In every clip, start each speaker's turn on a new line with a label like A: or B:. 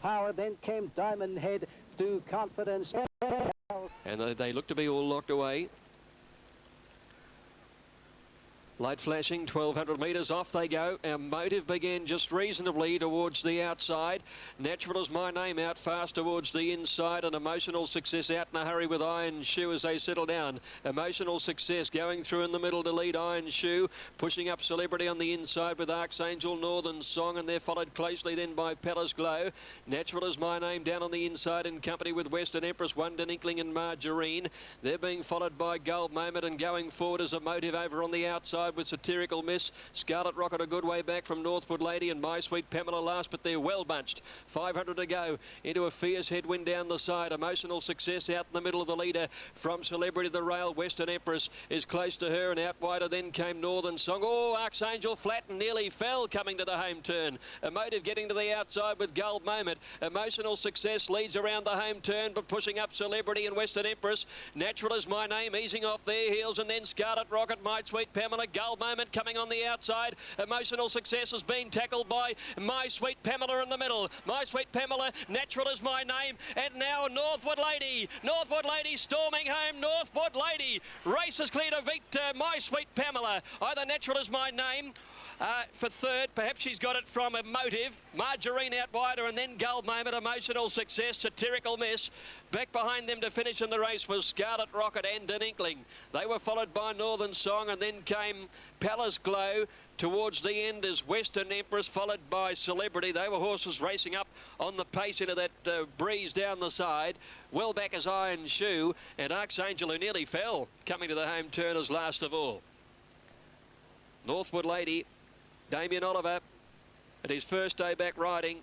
A: Power, then came Diamond Head to Confidence.
B: And they look to be all locked away. Light flashing, 1,200 metres, off they go. Our Motive began just reasonably towards the outside. Natural Is My Name out fast towards the inside, and Emotional Success out in a hurry with Iron Shoe as they settle down. Emotional Success going through in the middle to lead Iron Shoe, pushing up Celebrity on the inside with Archangel, Northern Song, and they're followed closely then by Palace Glow. Natural Is My Name down on the inside in company with Western Empress, Wonder Inkling and Margarine. They're being followed by Gold Moment, and going forward is a Motive over on the outside with Satirical Miss. Scarlet Rocket a good way back from Northwood Lady, and My Sweet Pamela last, but they're well bunched. 500 to go into a fierce headwind down the side. Emotional Success out in the middle of the leader from Celebrity to the rail. Western Empress is close to her, and out wider then came Northern Song. Oh, Archangel flat and nearly fell coming to the home turn. Emotive getting to the outside with Gold Moment. Emotional Success leads around the home turn, but pushing up Celebrity and Western Empress. Natural Is My Name easing off their heels, and then Scarlet Rocket, My Sweet Pamela, Gold Moment coming on the outside. Emotional Success has been tackled by My Sweet Pamela in the middle. My Sweet Pamela, Natural Is My Name, and now Northwood Lady. Northwood Lady storming home. Northwood Lady. Race is clear to beat My Sweet Pamela. Either Natural Is My Name for third. Perhaps she's got it from Emotive. Margarine out wider, and then Gold Moment, Emotional Success, Satirical Miss. Back behind them to finish in the race was Scarlet Rocket and an Inkling. They were followed by Northern Song, and then came Palace Glow. Towards the end is Western Empress, followed by Celebrity. They were horses racing up on the pace into that breeze down the side. Well back is Iron Shoe, and Archangel, who nearly fell, coming to the home turn as last of all. Northwood Lady, Damien Oliver, at his first day back riding,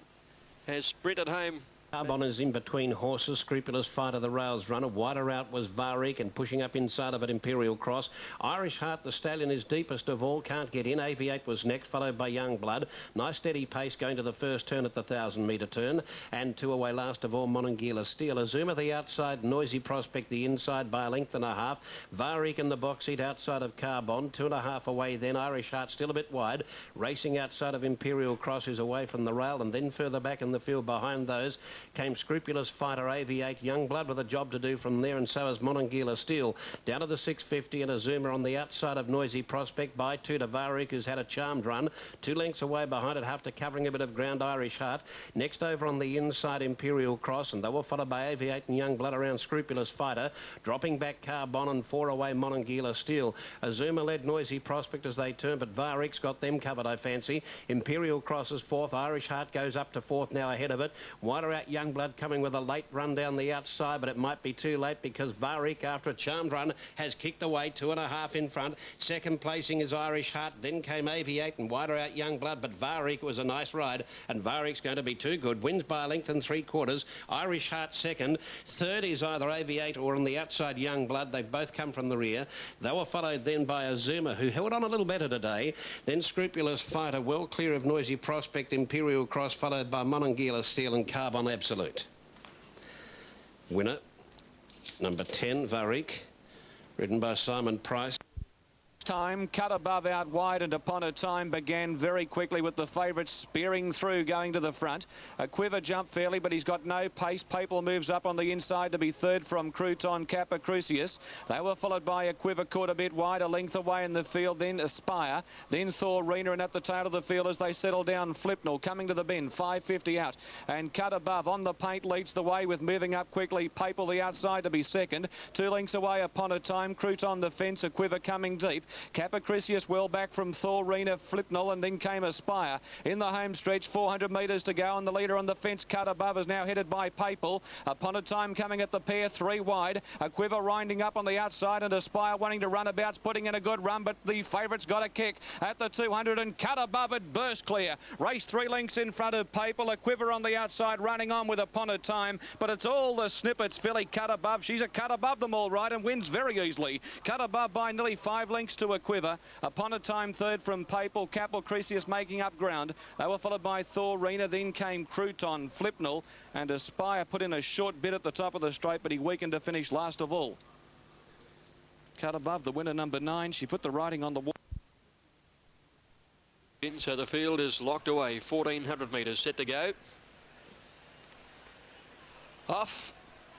B: has sprinted home.
C: Carbon is in between horses. Scrupulous Fighter, the rails runner. Wider out was Varik, and pushing up inside of it, Imperial Cross. Irish Heart, the stallion, is deepest of all. Can't get in. Aviate was next, followed by Young Blood. Nice steady pace going to the first turn at the 1,000-metre turn. And two away last of all, Monongahela Steel. Azuma the outside, Noisy Prospect the inside by a length and a half. Varik in the box seat outside of Carbon. 2.5 away then. Irish Heart still a bit wide. Racing outside of Imperial Cross, who's away from the rail. And then further back in the field behind those came Scrupulous Fighter, Aviate, Young Blood with a job to do from there, and so is Monongahela Steel. Down to the 650, and Azuma on the outside of Noisy Prospect by two to Varik, who's had a charmed run. 2 lengths away behind it, after covering a bit of ground, Irish Heart. Next over on the inside, Imperial Cross, and they were followed by Aviate and Young Blood around Scrupulous Fighter. Dropping back Carbon, and 4 away Monongahela Steel. Azuma led Noisy Prospect as they turn, but Varik's got them covered, I fancy. Imperial Cross is 4th. Irish Heart goes up to 4th now ahead of it. Wider out Young Blood coming with a late run down the outside, but it might be too late because Varik, after a charmed run, has kicked away 2.5 in front. Second placing is Irish Heart, then came Aviate, and wider out Young Blood, but Varik was a nice ride, and Varik's going to be too good. Wins by a length and 3/4. Irish Heart second. Third is either Aviate or on the outside Young Blood. They've both come from the rear. They were followed then by Azuma, who held on a little better today. Then Scrupulous Fighter, well clear of Noisy Prospect. Imperial Cross, followed by Monongahela Steel and Carbon Absolute. Winner, number 10, Varik, ridden by Simon Price.
D: Time cut above out wide, and Upon a Time began very quickly with the favourites spearing through going to the front. A Quiver jumped fairly, but he's got no pace. Papal moves up on the inside to be third from Crouton, Kappa Crucius. They were followed by a Quiver caught a bit wide, a length away in the field, then Aspire, then Thorina, and at the tail of the field as they settle down, Flipnell coming to the bend, 550 out, and cut above on the paint leads the way with moving up quickly. Papal the outside to be second, 2 lengths away Upon a Time, Crouton the fence, a Quiver coming deep. Capacricius well back from Thorina, Flipnell, and then came Aspire. In the home stretch, 400 metres to go, and the leader on the fence, cut above, is now headed by Papal. Upon a Time coming at the pair, 3 wide. A Quiver winding up on the outside, and Aspire wanting to run abouts, putting in a good run, but the favourite's got a kick at the 200, and cut above it, burst clear. Race 3 lengths in front of Papal. A Quiver on the outside, running on with Upon a Time, but it's all the snippets. Filly cut above. She's a cut above them all right, and wins very easily. Cut above by nearly 5 lengths to a Quiver. Upon a Time third from Papal. Capel Cresius making up ground. They were followed by Thorina. Then came Crouton, Flipnell, and Aspire put in a short bit at the top of the straight, but he weakened to finish last of all. Cut above, the winner, number 9. She put the riding on the wall.
B: So the field is locked away. 1,400 metres set to go. Off.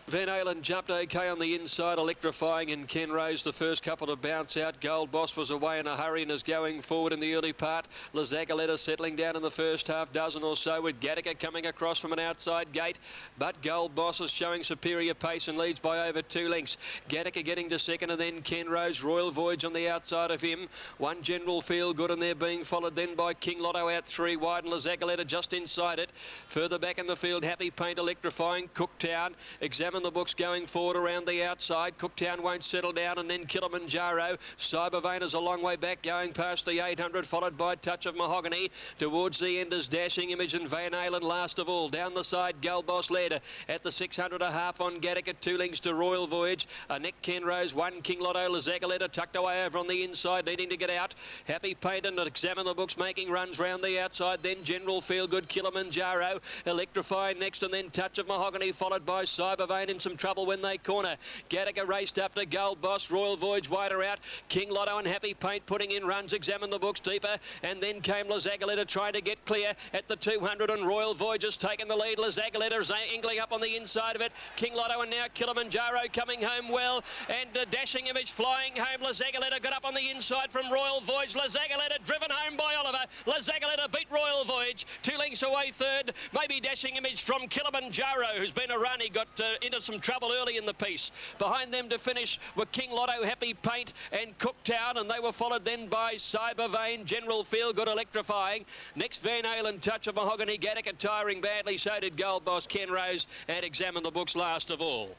B: Van Halen jumped okay on the inside, electrifying, and Ken Rose the first couple to bounce out. Gold Boss was away in a hurry and is going forward in the early part. Lazagoletta settling down in the first half dozen or so, with Gattaca coming across from an outside gate. But Gold Boss is showing superior pace and leads by over 2 lengths. Gattaca getting to second, and then Ken Rose. Royal Voyage on the outside of him. One General Feel Good, and they're being followed then by King Lotto out 3 wide, and Lazagoletta just inside it. Further back in the field, Happy Paint electrifying. Cooktown, Examine the Books going forward around the outside. Cooktown won't settle down, and then Kilimanjaro. Cybervane is a long way back, going past the 800, followed by Touch of Mahogany. Towards the end is Dashing Image and Van Halen last of all. Down the side, Gold Boss led at the 600 a half on Gattaca, 2 lengths to Royal Voyage. Nick Ken Rose, 1 King Lotto. Lazagoletta tucked away over on the inside, needing to get out. Happy Paint and Examine the Books making runs round the outside. Then General Feel Good, Kilimanjaro electrifying next, and then Touch of Mahogany, followed by Cybervane in some trouble when they corner. Gattaca raced up to Gold Boss. Royal Voyage wider out. King Lotto and Happy Paint putting in runs. Examine the Books deeper, and then came Lazagoletta trying to get clear at the 200, and Royal Voyage has taken the lead. Lazagoletta is angling up on the inside of it. King Lotto and now Kilimanjaro coming home well, and Dashing Image flying home. Lazagoletta got up on the inside from Royal Voyage. Lazagoletta driven home by Oliver. Lazagoletta beat Royal Voyage, 2 lengths away third. Maybe Dashing Image from Kilimanjaro, who's been a run. He got into some trouble early in the piece. Behind them to finish were King Lotto, Happy Paint and Cooktown, and they were followed then by Cybervane, General Feel Good electrifying. Next, Van Halen, Touch of Mahogany. Gattaca tiring badly, so did Gold Boss, Ken Rose, and Examine the Books last of all.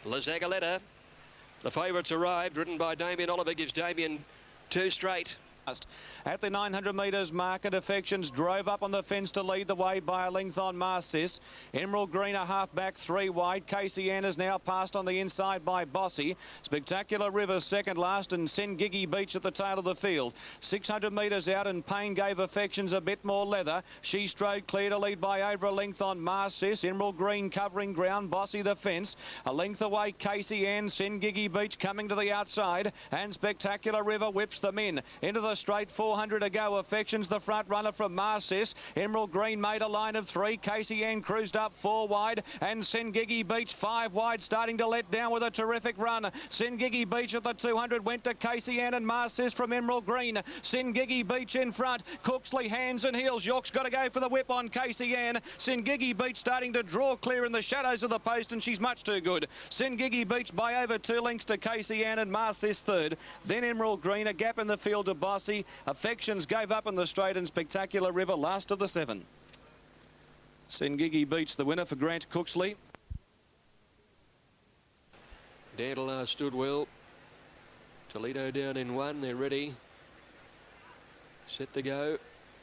B: Lazagoletta, the favourites arrived, ridden by Damien Oliver, gives Damien 2 straight.
D: At the 900 metres, Market Affections drove up on the fence to lead the way by a length on Marcis. Emerald Green a half back, 3 wide. Casey Ann is now passed on the inside by Bossy. Spectacular River second last, and Sengigi Beach at the tail of the field. 600 metres out, and Payne gave Affections a bit more leather. She strode clear to lead by over a length on Marcis. Emerald Green covering ground, Bossy the fence. A length away, Casey Ann. Sengigi Beach coming to the outside, and Spectacular River whips them in. Into the straight, 400 to go. Affections the front runner from Marcis. Emerald Green made a line of 3. Casey Ann cruised up 4 wide, and Sengigi Beach 5 wide, starting to let down with a terrific run. Sengigi Beach at the 200 went to Casey Ann and Marcis from Emerald Green. Sengigi Beach in front. Cooksley hands and heels. York's got to go for the whip on Casey Ann. Sengigi Beach starting to draw clear in the shadows of the post, and she's much too good. Sengigi Beach by over 2 lengths to Casey Ann and Marcis third. Then Emerald Green, a gap in the field to Bossy. Affections gave up in the straight, and Spectacular River last of the 7. Sengigi Beach the winner for Grant Cooksley.
B: Dandelion stood well. Toledo down in 1. They're ready. Set to go.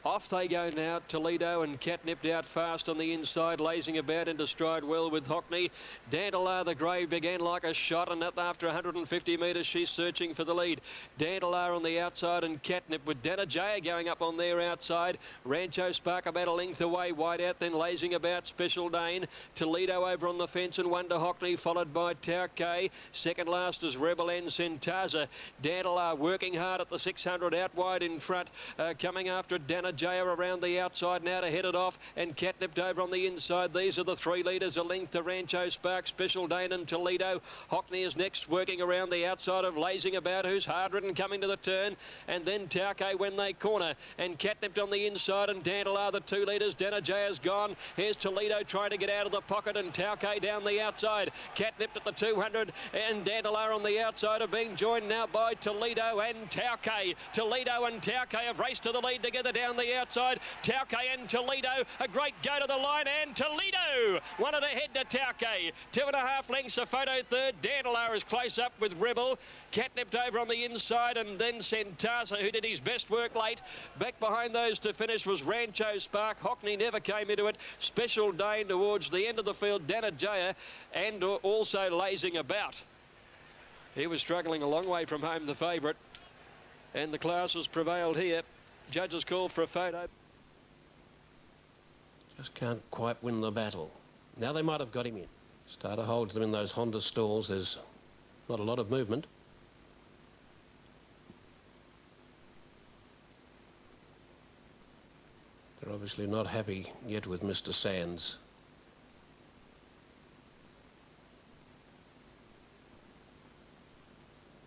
B: Off they go now. Toledo and Catnipped out fast on the inside, lazing about into stride well with Hockney. Dandelion the grey began like a shot, and after 150 metres she's searching for the lead. Dandelion on the outside, and Catnip with Danajaya going up on their outside. Rancho Spark about a length away, wide out, then lazing about Special Dane. Toledo over on the fence, and 1 to Hockney, followed by Tauke. Second last is Rebel and Centaza. Dandelion working hard at the 600 out wide in front, coming after Danajaya around the outside now to head it off, and Catnipped over on the inside. These are the 3 leaders, a length to Rancho Spark, Special Dane and Toledo. Hockney is next, working around the outside of Lazing About, who's hard ridden coming to the turn, and then Tauke when they corner, and Catnipped on the inside, and Dandelion the 2 leaders. Danajaya's gone. Here's Toledo trying to get out of the pocket, and Tauke down the outside. Catnipped at the 200, and Dandelion on the outside are being joined now by Toledo and Tauke. Toledo and Tauke have raced to the lead together down the outside. Tauke and Toledo, a great go to the line, and Toledo wanted ahead to Tauke. 2.5 lengths, a photo third. Dandelion is close up with Rebel. Catnipped over on the inside, and then Centaza, who did his best work late. Back behind those to finish was Rancho Spark. Hockney never came into it. Special Dane towards the end of the field. Danajaya, and also Lazing About. He was struggling a long way from home, the favourite, and the classes prevailed here. Judges called for a photo.
C: Just can't quite win the battle. Now they might have got him in. Starter holds them in those Honda stalls. There's not a lot of movement. They're obviously not happy yet with Mr. Sands.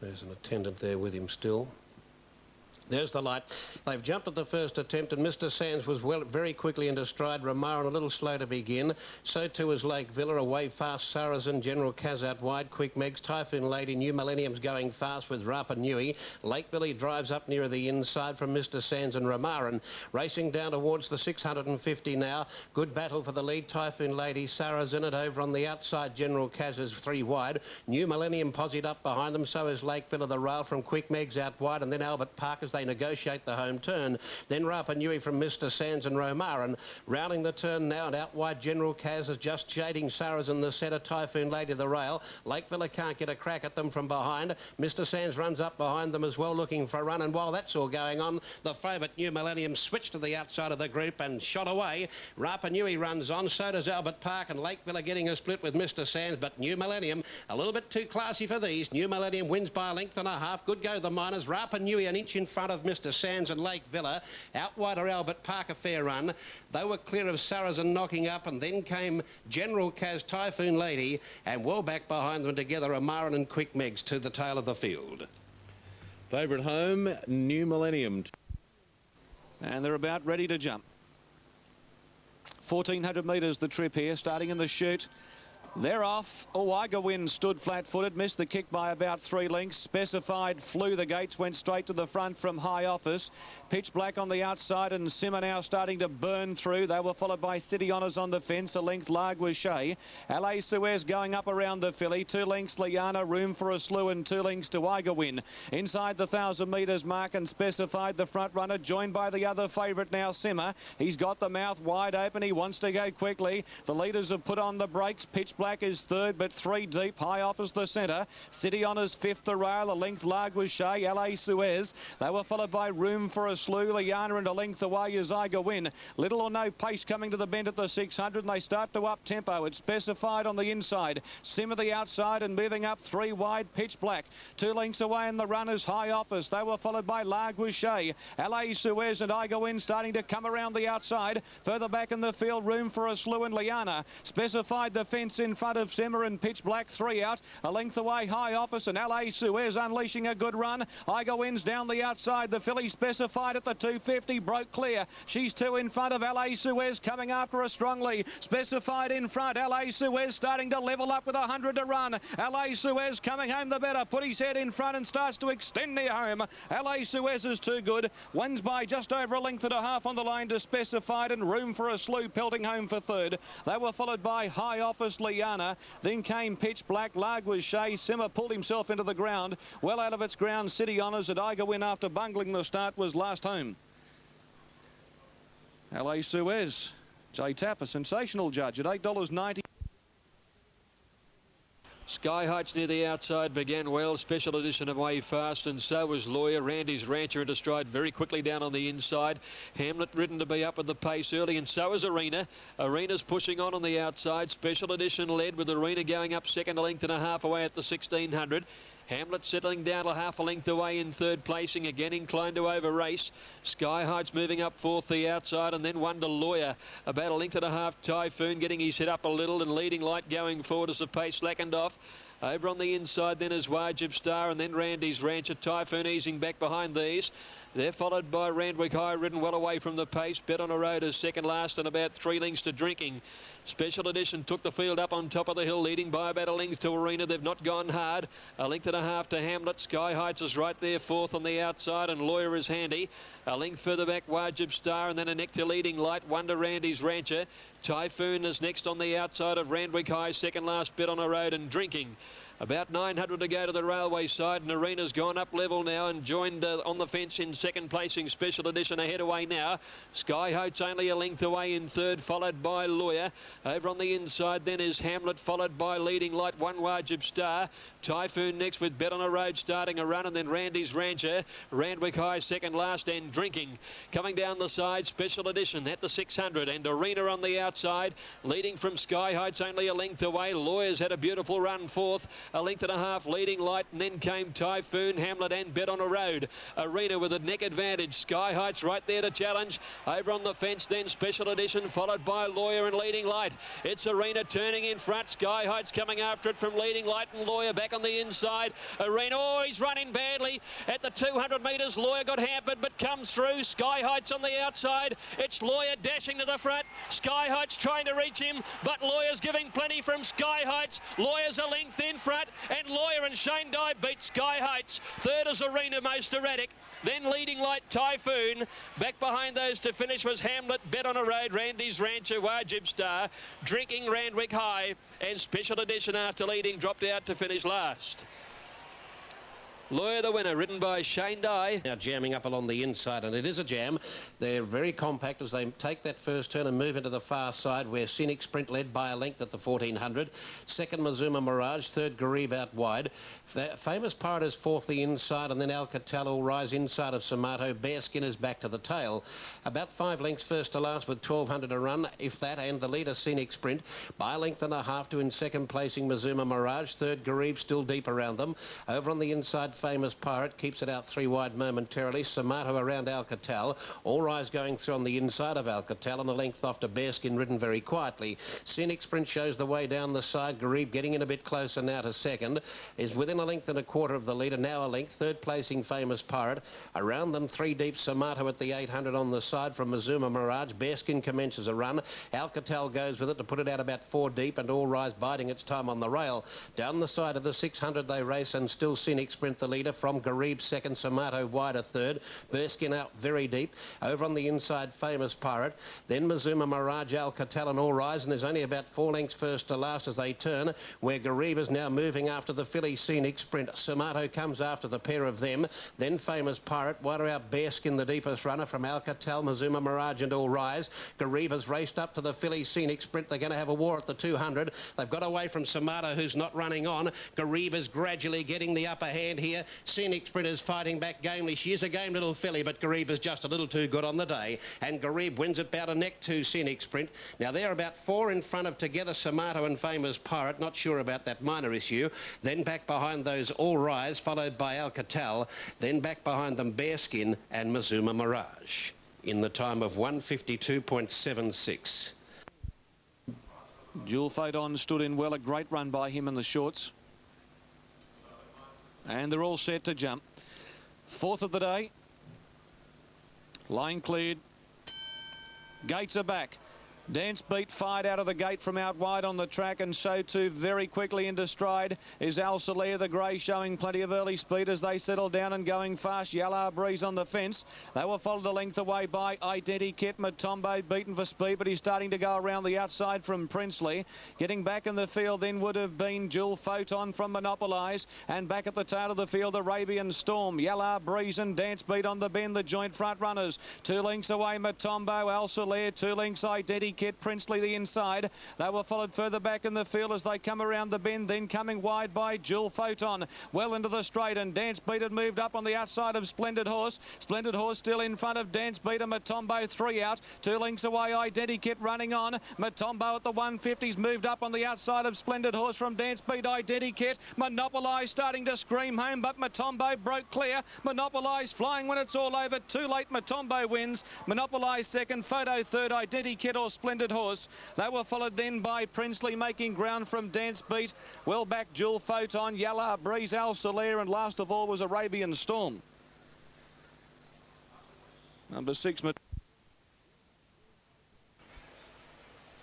C: There's an attendant there with him still. There's the light. They've jumped at the first attempt, and Mr. Sands was very quickly into stride. Romarin a little slow to begin. So too is Lake Villa, away fast. Saracen, General Kaz out wide. Quick Megs, Typhoon Lady, New Millennium's going fast with Rapa Nui. Lake Villa drives up near the inside from Mr. Sands and Romarin. Racing down towards the 650 now. Good battle for the lead. Typhoon Lady, Saracen it over on the outside. General Kaz is 3 wide. New Millennium posied up behind them. So is Lake Villa, the rail from Quick Megs out wide, and then Albert Park as they negotiate the home turn. Then Rapa Nui from Mr. Sands and Romarin. Rounding the turn now, and out wide General Kaz is just shading Saracen the centre. Typhoon Lady the rail. Lake Villa can't get a crack at them from behind. Mr. Sands runs up behind them as well, looking for a run, and while that's all going on, the favourite New Millennium switched to the outside of the group and shot away. Rapa Nui runs on, so does Albert Park, and Lake Villa getting a split with Mr. Sands, but New Millennium a little bit too classy for these. New Millennium wins by a length and a half. Good go the Miners. Rapa Nui an inch in front of Mr. Sands and Lake Villa. Out wide are Albert Park, a fair run. They were clear of Saracen knocking up, and then came General Kaz, Typhoon Lady, and well back behind them together Romarin and Quick Megs to the tail of the field.
E: Favourite home, New Millennium.
D: And they're about ready to jump. 1,400 metres the trip here, starting in the chute. They're off. Owagawin stood flat-footed, missed the kick by about 3 lengths. Specified flew the gates, went straight to the front from High Office. Pitch Black on the outside, and Simmer now starting to burn through. They were followed by City Honours on the fence. A length Larguichet. LA Suez going up around the filly. 2 lengths Liana, Room for a Slew, and 2 lengths to Owagawin. Inside the 1,000 metres mark, and Specified the front runner, joined by the other favourite now, Simmer. He's got the mouth wide open. He wants to go quickly. The leaders have put on the brakes. Pitch Black is third, but 3 deep. High Office the centre. City Honours fifth, the rail. A length Larguichet. LA Suez. They were followed by Room for a Slew, Liana, and a length away is Owagawin. Little or no pace coming to the bend at the 600, and they start to up tempo. It's Specified on the inside. Simmer the outside and moving up 3 wide. Pitch Black. 2 lengths away in the runners. High Office. They were followed by Larguichet. LA Suez and Owagawin starting to come around the outside. Further back in the field, Room for a Slew and Liana. Specified the fence in front of Simmer and Pitch Black. 3 out. A length away, High Office, and LA Suez unleashing a good run. Owagawin's down the outside. The filly Specified at the 250 broke clear. She's 2 in front of LA Suez, coming after her strongly. Specified in front. LA Suez starting to level up with 100 to run. LA Suez coming home the better. Put his head in front and starts to extend near home. LA Suez is too good. Wins by just over a length and a half on the line to Specified, and Room for a Slew pelting home for third. They were followed by High Office, Liana. Then came Pitch Black. Larguichet. Simmer pulled himself into the ground. Well out of its ground, City Honours at Owagawin after bungling the start was last home. LA Suez. J Tapp, a sensational judge at $8.90.
B: Sky Heights near the outside began well. Special Edition away fast, and so was Lawyer. Randy's Rancher into stride very quickly down on the inside. Hamlet ridden to be up at the pace early, and so is Arena. Arena's pushing on the outside. Special Edition led, with Arena going up second, a length and a half away at the 1,600. Hamlet settling down to half a length away in third placing, again inclined to over race. Sky Heights moving up fourth the outside, and then Wonder Lawyer about a length and a half. Typhoon getting his head up a little, and Leading Light going forward as the pace slackened off. Over on the inside then is Wajib Star, and then Randy's Rancher. Typhoon easing back behind these. They're followed by Randwick High, ridden well away from the pace. Bet on a Road is second last, and about 3 lengths to Drinking. Special Edition took the field up on top of the hill, leading by about a length to Arena. They've not gone hard. A length and a half to Hamlet. Sky Heights is right there, fourth on the outside, and Lawyer is handy. A length further back, Wajib Star, and then a neck to Leading Light. Wonder Randy's Rancher. Typhoon is next on the outside of Randwick High, second last. Bet on a Road and Drinking. About 900 to go to the railway side, and Arena's gone up level now and joined on the fence in second placing. Special Edition ahead away now. Sky Heights only a length away in third, followed by Lawyer. Over on the inside then is Hamlet, followed by Leading Light, One Wajib Star. Typhoon next with Bet on a Road starting a run, and then Randy's Rancher. Randwick High second last, and Drinking. Coming down the side, Special Edition at the 600, and Arena on the outside. outside. Leading from Sky Heights only a length away. Lawyers had a beautiful run fourth. A length and a half leading Light, and then came Typhoon, Hamlet and Bet on a Road. Arena with a neck advantage. Sky Heights right there to challenge. Over on the fence then Special Edition, followed by Lawyer and Leading Light. It's Arena turning in front. Sky Heights coming after it from Leading Light, and Lawyer back on the inside. Arena, oh, he's running badly at the 200 metres. Lawyer got hampered but comes through. Sky Heights on the outside. It's Lawyer dashing to the front. Sky Heights trying to reach him, but Lawyer's giving plenty from Sky Heights. Lawyer's a length in front, and Lawyer and Shane Dye beat Sky Heights. Third is Arena, most erratic. Then Leading Light, Typhoon. Back behind those to finish was Hamlet, Bet on a Road, Randy's Rancher, Wajib Star, Drinking, Randwick High, and Special Edition after leading dropped out to finish last. Lawyer the winner, ridden by Shane Dye.
C: Now jamming up along the inside, and it is a jam. They're very compact as they take that first turn and move into the far side, where Scenic Sprint led by a length at the 1400. Second, Mazuma Mirage. Third, Garib out wide. Famous Pirate is fourth the inside, and then Alcatel will rise inside of Samato. Bearskin is back to the tail. About 5 lengths first to last with 1200 to run, if that, and the leader Scenic Sprint. By a length and a half to in second placing Mazuma Mirage. Third, Garib still deep around them. Over on the inside, Famous Pirate keeps it out 3 wide momentarily. Samato around Alcatel. All Rise going through on the inside of Alcatel, and a length off to Bearskin, ridden very quietly. Scenic Sprint shows the way down the side. Garib getting in a bit closer now to second. Is within a length and a quarter of the leader. Now a length. Third placing Famous Pirate. Around them 3 deep. Samato at the 800 on the side from Mazuma Mirage. Bearskin commences a run. Alcatel goes with it to put it out about 4 deep, and All Rise biding its time on the rail. Down the side of the 600 they race, and still Scenic Sprint the leader. From Garib second, Samato wider third. Bearskin out very deep. Over on the inside, Famous Pirate. Then Mazuma Mirage, Alcatel and All Rise, and there's only about 4 lengths first to last as they turn, where Garib is now moving after the filly Scenic Sprint. Samato comes after the pair of them. Then Famous Pirate, wider out Bearskin, the deepest runner from Alcatel, Mazuma Mirage and All Rise. Garib has raced up to the filly Scenic Sprint. They're going to have a war at the 200. They've got away from Samato, who's not running on. Garib is gradually getting the upper hand here. Scenic Sprint is fighting back gamely. She is a game little filly, but Garib is just a little too good on the day. And Garib wins it about a neck to Scenic Sprint. Now they're about 4 in front of Together, Samato and Famous Pirate. Not sure about that minor issue. Then back behind those All Rise, followed by Alcatel. Then back behind them Bearskin and Mazuma Mirage. In the time of 1:52.76.
D: Jewel Photon stood in well. A great run by him in the shorts. And they're all set to jump. Fourth of the day. Line cleared. Gates are back. Dance Beat fired out of the gate from out wide on the track, and so too very quickly into stride is Al Saleh, the grey, showing plenty of early speed as they settle down and going fast. Yellow Breeze on the fence. They were followed a length away by Identikit. Matombo beaten for speed, but he's starting to go around the outside from Princely. Getting back in the field then would have been Jewel Photon from Monopolize, and back at the tail of the field Arabian Storm, Yellow Breeze and Dance Beat on the bend, the joint front runners. 2 lengths away Matombo, Al Saleh, 2 lengths Identikit. Princely the inside. They were followed further back in the field as they come around the bend, then coming wide by Jewel Photon. Well into the straight, and Dance Beat had moved up on the outside of Splendid Horse. Splendid Horse still in front of Dance Beat and Matombo 3 out. 2 lengths away Identikit running on. Matombo at the 150s moved up on the outside of Splendid Horse from Dance Beat. Identikit. Monopolize starting to scream home, but Matombo broke clear. Monopolize flying when it's all over. Too late, Matombo wins. Monopolize second, Photo third, Identikit or Splendid Horse. They were followed then by Princely making ground from Dance Beat. Well back Jewel Photon, Yellow Breeze, Al Saleh, and last of all was Arabian Storm. Number 6.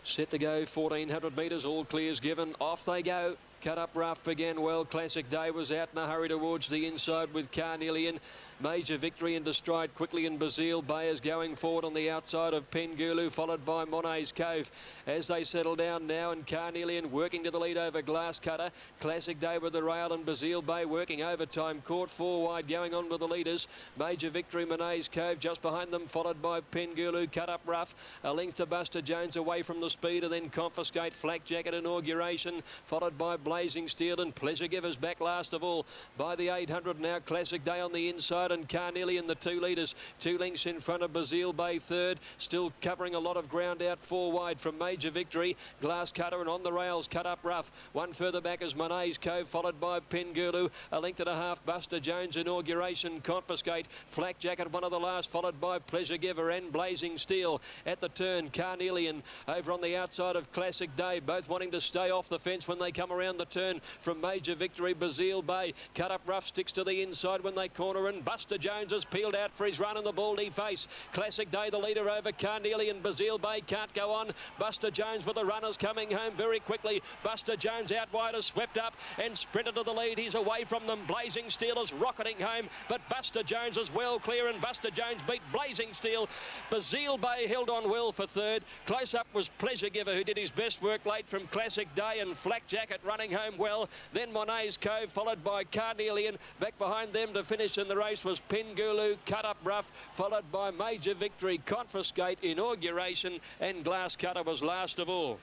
B: Set to go, 1400 metres, all clears given. Off they go. Cut up rough began well. Classic Day was out in a hurry towards the inside with Carnelian. Major Victory into stride quickly, and Basile Bay is going forward on the outside of Pengulu, followed by Monet's Cove as they settle down now, and Carnelian working to the lead over Glass Cutter. Classic Day with the rail, and Basile Bay working overtime. Caught 4 wide, going on with the leaders. Major Victory, Monet's Cove just behind them, followed by Pengulu. Cut up rough, a length to Buster Jones away from the speed, and then Confiscate, Flak Jacket Inauguration, followed by Blazing Steel, and Pleasure Givers back last of all by the 800 now. Classic Day on the inside, and Carnelian the 2 leaders, 2 lengths in front of Bazille Bay third, still covering a lot of ground out 4 wide from Major Victory. Glass Cutter and On the Rails, Cut Up Rough. 1 further back is Monet's Cove, followed by Pengulu. A length and a half, Buster Jones, Inauguration, Confiscate, Flak Jacket, one of the last, followed by Pleasure Giver and Blazing Steel. At the turn, Carnelian over on the outside of Classic Day, both wanting to stay off the fence when they come around the turn from Major Victory. Bazille Bay, Cut Up Rough sticks to the inside when they corner, and Buster Jones has peeled out for his run in the Baldy Face. Classic Day the leader over Carnelian. Bazille Bay can't go on. Buster Jones with the runners coming home very quickly. Buster Jones out wide has swept up and sprinted to the lead. He's away from them. Blazing Steel is rocketing home, but Buster Jones is well clear, and Buster Jones beat Blazing Steel. Bazille Bay held on well for third. Close up was Pleasure Giver, who did his best work late from Classic Day, and Flak Jacket running home well. Then Monet's Cove, followed by Carnelian. Back behind them to finish in the race was Pengulu, Cut Up Rough, followed by Major Victory, Confiscate, Inauguration, and Glass Cutter was last of all.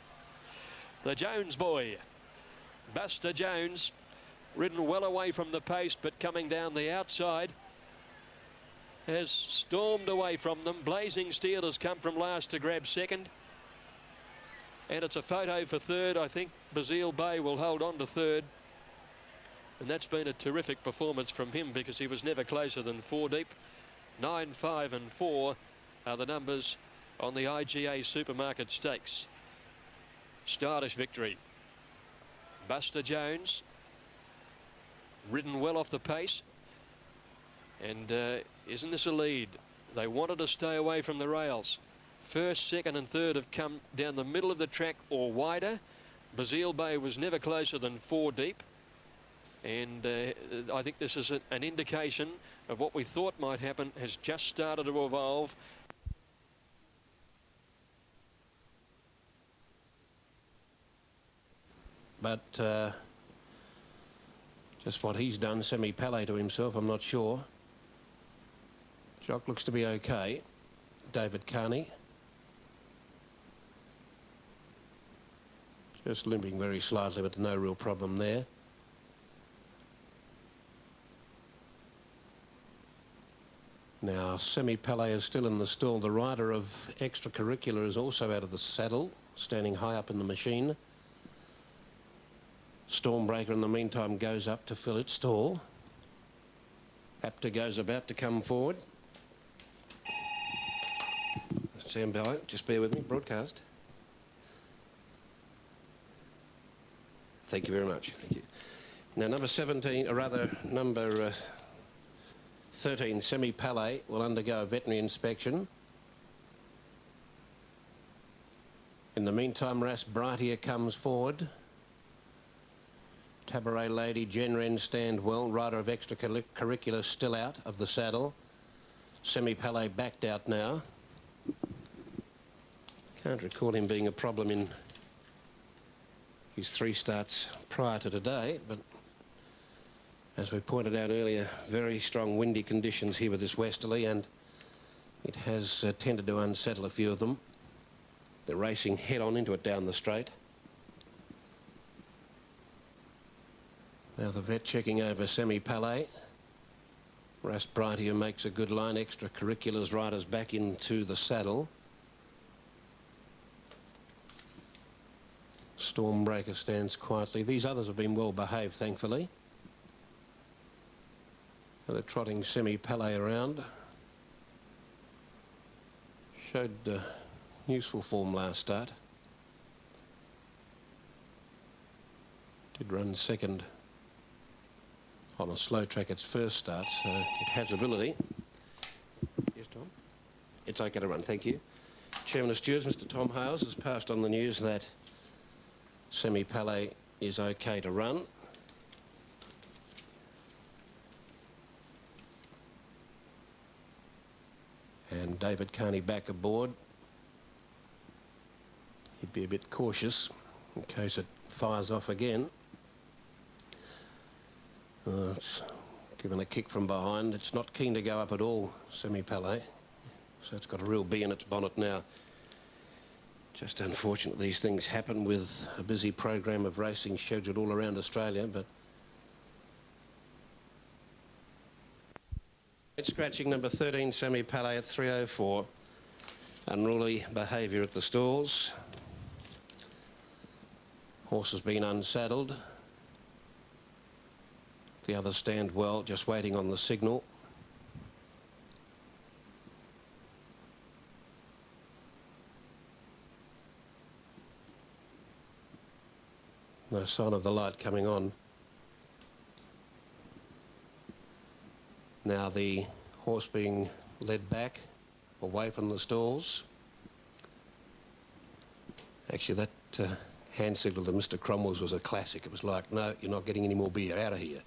B: The Jones boy, Buster Jones, ridden well away from the post, but coming down the outside, has stormed away from them. Blazing Steel has come from last to grab second, and it's a photo for third. I think Bazille Bay will hold on to third, and that's been a terrific performance from him because he was never closer than 4 deep. 9, 5 and 4 are the numbers on the IGA Supermarket Stakes. Stylish Victory. Buster Jones, ridden well off the pace, and isn't this a lead? They wanted to stay away from the rails. First, second and third have come down the middle of the track or wider. Bazille Bay was never closer than 4 deep, and I think this is an indication of what we thought might happen has just started to evolve.
C: But just what he's done, semi-Palais to himself, I'm not sure. Jock looks to be okay. David Carney. Just limping very slightly, but no real problem there. Now, semi-Palais is still in the stall. The rider of Extracurricular is also out of the saddle, standing high up in the machine. Stormbreaker, in the meantime, goes up to fill its stall. Apter goes about to come forward. Stand by, just bear with me, broadcast. Thank you very much. Thank you. Now, number 17, or rather, number 13, Semi-Palais, will undergo a veterinary inspection. In the meantime, Ras Brightier comes forward. Tabaret Lady, Genren stand well. Rider of Extracurricular still out of the saddle. Semi-Palais backed out now. Can't recall him being a problem in his 3 starts prior to today, but as we pointed out earlier, very strong windy conditions here with this westerly, and it has tended to unsettle a few of them. They're racing head on into it down the straight. Now the vet checking over Semi-Palais. Ras Brightier makes a good line. Extracurriculars riders back into the saddle. Stormbreaker stands quietly. These others have been well behaved, thankfully. Now they're trotting Semi-Palais around. Showed useful form last start. Did run second on a slow track its first start, so it has ability. Yes, Tom? It's okay to run, thank you. Chairman of Stewards, Mr. Tom Hales, has passed on the news that Semi-Palais is okay to run. And David Carney back aboard. He'd be a bit cautious in case it fires off again. It's given a kick from behind. It's not keen to go up at all, Semi-Palais. So it's got a real bee in its bonnet now. Just unfortunate these things happen with a busy program of racing scheduled all around Australia, but scratching number 13, Semi Palais at 304. Unruly behaviour at the stalls. Horse has been unsaddled. The others stand well, just waiting on the signal. No sign of the light coming on. Now the horse being led back away from the stalls. Actually, that hand signal to Mr. Cromwell's was a classic. It was like, no, you're not getting any more beer, out of here.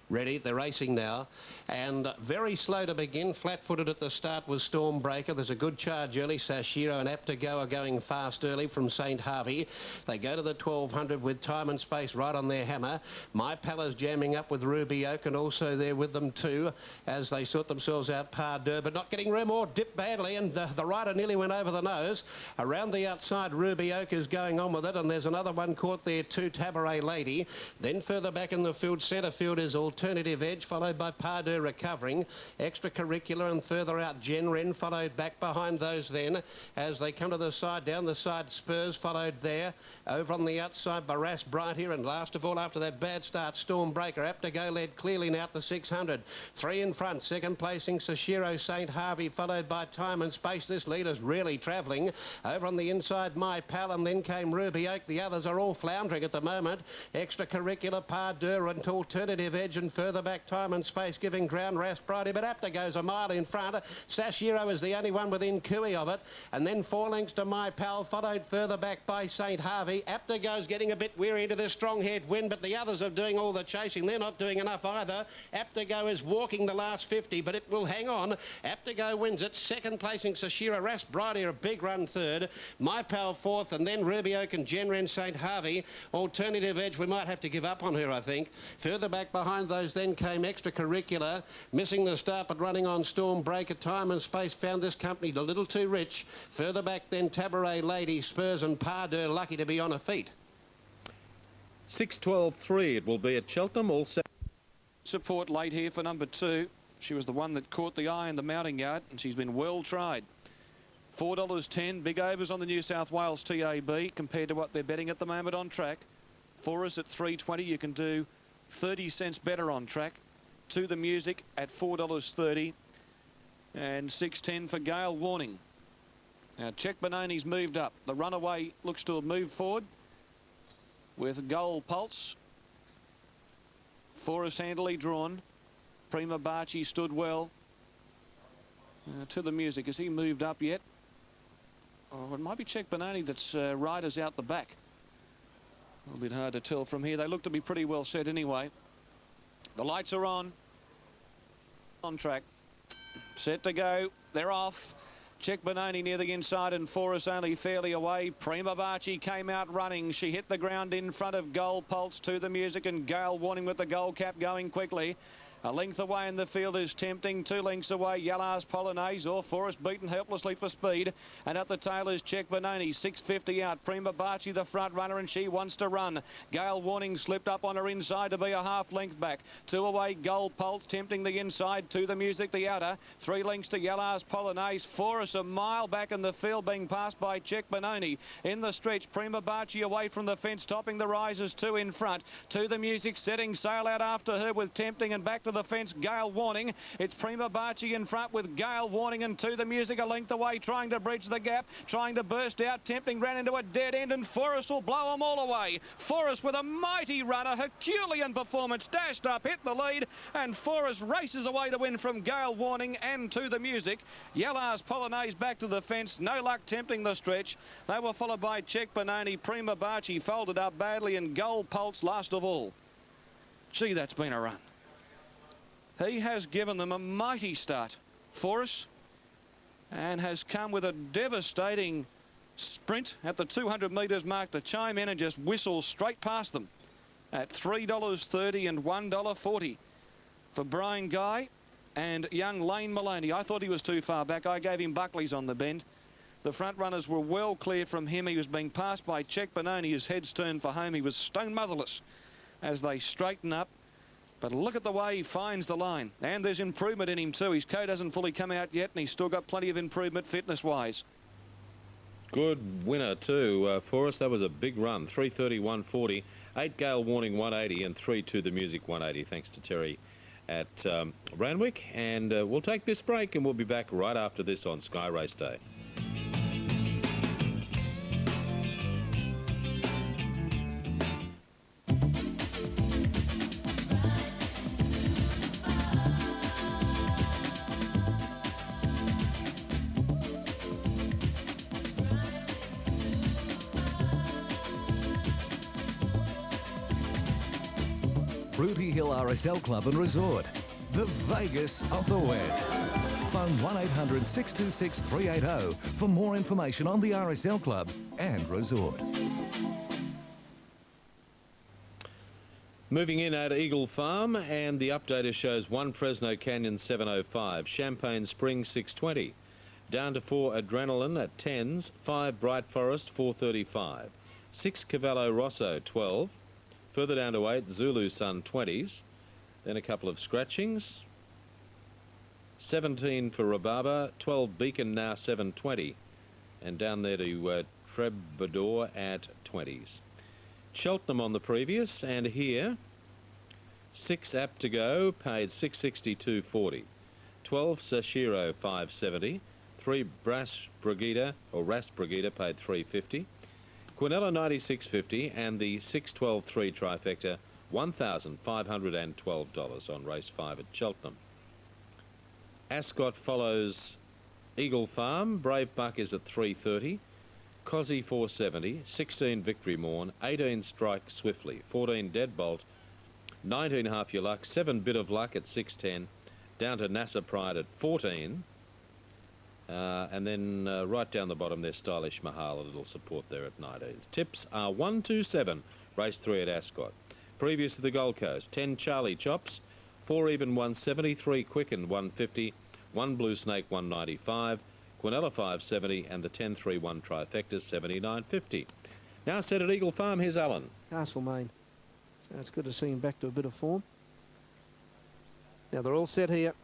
C: Ready, they're racing now, and very slow to begin. Flat-footed at the start was Stormbreaker. There's a good charge early. Sashiro and Apt to Go are going fast early from St. Harvey. They go to the 1200 with Time and Space right on their hammer. My Palace jamming up with Ruby Oak, and also there with them too as they sort themselves out Par Deux, but not getting room or dip badly, and the rider nearly went over the nose. Around the outside, Ruby Oak is going on with it, and there's another one caught there too, Tabaret Lady. Then further back in the field, centre field is Alternative Edge, followed by Par Deux recovering. Extracurricular, and further out Jen Wren, followed back behind those then as they come to the side. Down the side Spurs, followed there. Over on the outside Barras Bright here, and last of all after that bad start Stormbreaker. Apt to Go led clearly now at the 600. Three in front, second placing Sashiro St. Harvey, followed by Time and Space. This leader's really travelling. Over on the inside My Pal, and then came Ruby Oak. The others are all floundering at the moment. Extracurricular, Par Deux and Alternative Edge, and further back Time and Space giving ground. Rasbrody, but Apt to Go's a mile in front. Sashiro is the only one within cooey of it, and then 4 lengths to My Pal, followed further back by St. Harvey. Apt to Go's getting a bit weary into this strong head wind, but the others are doing all the chasing. They're not doing enough either. Apt to Go is walking the last 50, but it will hang on. Apt to Go wins it. Second placing Sashiro. Rasbrody a big run third. My Pal fourth, and then Ruby Oak and Genren St. Harvey. Alternative Edge, we might have to give up on her, I think. Further back behind those then came Extracurricular, missing the start but running on Stormbreaker. Time and Space found this company a little too rich. Further back then Tabaret Lady, Spurs and Par Deux lucky to be on her feet.
E: 6-12-3 it will be at Cheltenham. Also
D: Support late here for number 2. She was the one that caught the eye in the mounting yard, and she's been well tried. $4.10, big overs on the New South Wales TAB compared to what they're betting at the moment on track. For us at $3.20, you can do 30 cents better on track. To the Music at $4.30, and $6.10 for Gale Warning. Now Check Benoni's moved up. The runaway looks to have moved forward with Gold Pulse. Forrest handily drawn. Prima Barchi stood well. To the Music, has he moved up yet? Oh, it might be Check Benoni that's riders out the back. A little bit hard to tell from here. They look to be pretty well set anyway. The lights are on track, set to go, they're off. Check Benoni near the inside, and Forrest only fairly away. Prima Barchi came out running. She hit the ground in front of Gold Pulse. To the Music, and Gale Warning with the gold cap going quickly. A length away in the field is Tempting. 2 lengths away, Yellow's Polonaise, or Forrest beaten helplessly for speed. And at the tail is Check Benoni, 6.50 out. Prima Barchi the front runner, and she wants to run. Gale Warning slipped up on her inside to be a half length back. 2 away, Gold Pulse, Tempting the inside. To the Music the outer. 3 lengths to Yellow's Polonaise. Forrest a mile back in the field, being passed by Check Benoni. In the stretch, Prima Barchi away from the fence, topping the rises. 2 in front. To the Music setting sail out after her with Tempting, and back to the fence, Gale Warning. It's Prima Barchi in front with Gale Warning, and To the Music a length away, trying to bridge the gap, trying to burst out. Tempting ran into a dead end, and Forrest will blow them all away. Forrest with a mighty run, a Herculean performance, dashed up, hit the lead, and Forrest races away to win from Gale Warning and To the Music. Yellow's Polonaise back to the fence, no luck Tempting the stretch. They were followed by Check Benoni. Prima Barchi folded up badly, and Gold Pulse last of all. Gee, that's been a run. He has given them a mighty start for us, and has come with a devastating sprint at the 200 metres mark to chime in and just whistle straight past them at $3.30 and $1.40 for Brian Guy and young Lane Maloney. I thought he was too far back. I gave him Buckley's on the bend. The front runners were well clear from him. He was being passed by Check Benoni. His head's turned for home. He was stone motherless as they straighten up. But look at the way he finds the line. And there's improvement in him too. His coat hasn't fully come out yet, and he's still got plenty of improvement fitness-wise.
E: Good winner too for us. That was a big run. 3:30, 1:40, 8 Gale Warning 180, and 3 The Music 180. Thanks to Terry at Randwick. And we'll take this break, and we'll be back right after this on Sky Race Day.
F: Rooty Hill RSL Club and Resort, the Vegas of the West. Phone 1800 626 380 for more information on the RSL Club and Resort.
E: Moving in at Eagle Farm, and the updater shows 1 Fresno Canyon 705, Champagne Spring 620, down to 4 Adrenaline at 10s, 5 Bright Forest 435, 6 Cavallo Rosso 12, further down to 8 Zulu Sun 20s, then a couple of scratchings, 17 for Rhubarber, 12 Beacon now 720, and down there to Trebador at 20s. Cheltenham on the previous, and here 6 Apt to Go paid 662.40, 12 Sashiro 570, 3 Brass Brigida or Rast Brigida paid 350, Quinella 96.50, and the 612.3 trifecta $1,512 on race 5 at Cheltenham. Ascot follows Eagle Farm. Brave Buck is at 330. Cozzy 470. 16 Victory Morn. 18 Strike Swiftly. 14 Deadbolt. 19 Half Your Luck. 7 Bit of Luck at 610. Down to NASA Pride at 14. And then right down the bottom there, Stylish Mahal, a little support there at 19s. Tips are 1, 2, 7, race 3 at Ascot. Previous to the Gold Coast, 10 Charlie Chops, 4 Even 170, 3 Quicken 150, 1 Blue Snake 195, Quinella 570, and the 10-3-1 trifecta 79.50. Now set at Eagle Farm, here's Alan.
G: Castlemaine. So it's good to see him back to a bit of form. Now they're all set here.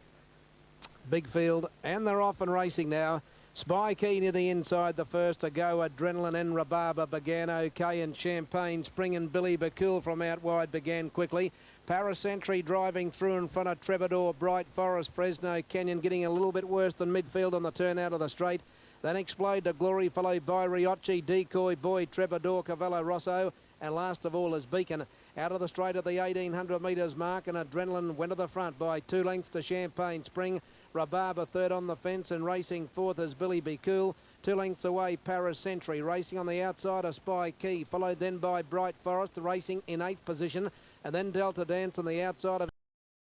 G: Big field, and they're off and racing now. Spy Key near the inside, the first to go. Adrenaline and Rhubarber began okay, and Champagne Spring and Billy Bacool from out wide began quickly. Paracentry driving through in front of Trebador, Bright Forest, Fresno Canyon getting a little bit worse than midfield on the turn out of the straight. Then Explode to Glory, followed by Riocchi, Decoy Boy, Trebador, Cavallo Rosso, and last of all is Beacon. Out of the straight at the 1800 metres mark, and Adrenaline went to the front by 2 lengths to Champagne Spring. Rhubarber third on the fence, and racing fourth is Billy Be Cool. 2 lengths away, Paracentry. Racing on the outside of Spy Key, followed then by Bright Forest, racing in 8th position. And then Delta Dance on the outside of